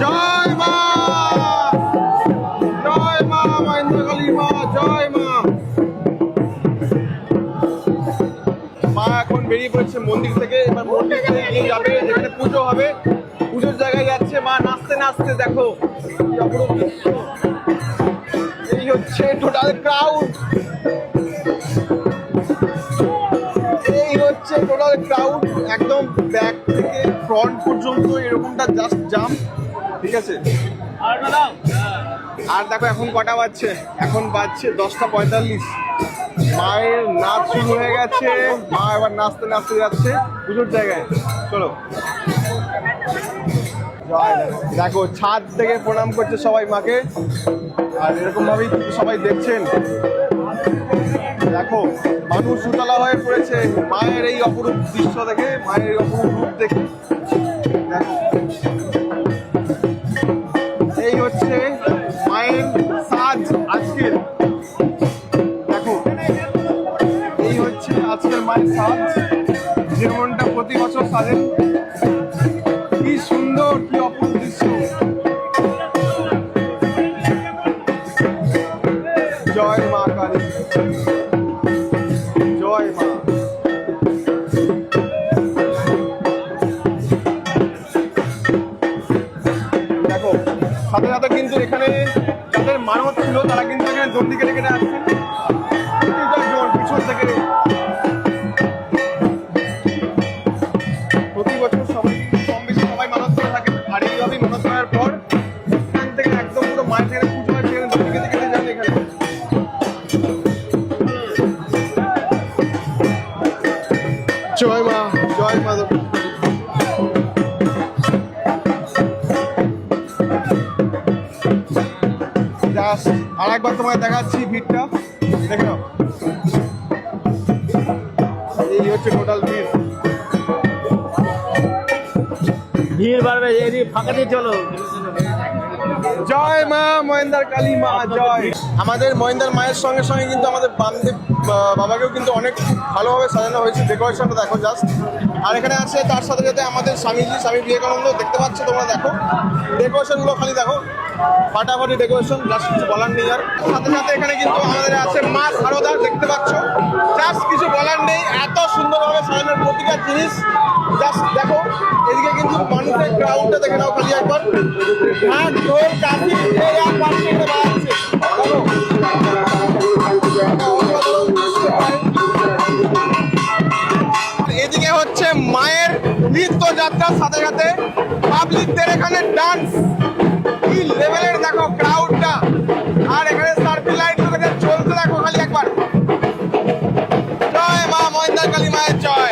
জয় মা, জয় মা মহেন্দ্রকালী মা, জয় মা। মা এখন বেরিয়ে পড়েছে মন্দির থেকে, এবার মন্দির থেকে নিয়ে যাবে যেখানে পুজো হবে। পুজোর জায়গায় যাচ্ছে মা নাচতে নাচতে, দেখো কি অপরূপ দৃশ্য। এই হচ্ছে টোটাল ক্রাউড, এই হচ্ছে টোটাল ক্রাউড, একদম ব্যাক থেকে ফ্রন্ট পর্যন্ত এরকমটা জাস্ট জাম। ঠিক আছে, আর দেখো এখন কটা বাজছে, এখন বাজছে 10:45। মায়ের নাচ শুরু হয়ে গেছে, মা এবার নাচতে নাচতে যাচ্ছে পুজোর জায়গায়। চলো, দেখো ছাদ থেকে প্রণাম করছে সবাই মাকে, আর এরকম ভাবেই সবাই দেখছেন। দেখো মানুষ উতলা হয়ে পড়েছে মায়ের এই অপরূপ দৃশ্য দেখে, মায়ের এই অপরূপ রূপ দেখে। দেখো এই হচ্ছে মায়ের সাজ আজকের, দেখো এই হচ্ছে আজকের মায়ের সাজ, যেমনটা প্রতি বছর সাজেন। কি সুন্দর, কি অপূর্ব দৃশ্য। জয় মা কালী, জয় মা। দেখো সাথে সাথে কিন্তু এখানে যাদের মানত ছিল তারা কিন্তু এখানে জলদি কেটে কেটে আসছেন পিছন থেকে। প্রতি বছর সবাই কম বেশি সবাই মানত করে থাকে, আর এইভাবেই মানত করার পর এখান থেকে একদম পুরো মায়ের থেকে পুজো হয়, সেখানে জলদি কেটে কেটে যান এখানে। জয় মা, জয় মা। আর একবার তোমায় দেখাচ্ছি ভিড়টা, দেখে নাও। এই হচ্ছে টোটাল ভিড়, ভিড় বাড়বে, এই ফাঁকা দিয়ে চলো। জয় মা মহেন্দ্র কালী মা, জয়। আমাদের মহেন্দ্র মায়ের সঙ্গে সঙ্গে কিন্তু আমাদের বামদেব বাবাকেও কিন্তু অনেক ভালোভাবে সাজানো হয়েছে। ডেকোরেশনটা দেখো জাস্ট। আর এখানে আছে তার সাথে সাথে আমাদের স্বামীজি, স্বামী বিবেকানন্দ, দেখতে পাচ্ছ তোমরা। দেখো ডেকোরেশনগুলো খালি দেখো, ফাটাফাটি ডেকোরেশন, জাস্ট কিছু বলার নেই। আর সাথে সাথে এখানে কিন্তু আমাদের আছে মা শারদা, দেখতে পাচ্ছ, জাস্ট কিছু বলার নেই, এত সুন্দরভাবে সাজানোর প্রতিটা জিনিস। জাস্ট দেখো এদিকে কিন্তু মানুষের ক্রাউডটা দেখে নাও খালি একবার, ঢাক ঢোল কাশি এই এক পাশে এখানে বাজছে। এদিকে হচ্ছে মায়ের নৃত্য যাত্রার সাথে সাথে পাবলিকদের এখানে ডান্স, কি লেভেলের দেখো ক্রাউডটা। আর এখানে সার্কেল লাইট চলতে দেখো খালি একবার। জয় মা মহেন্দ্র কালী মায়ের জয়।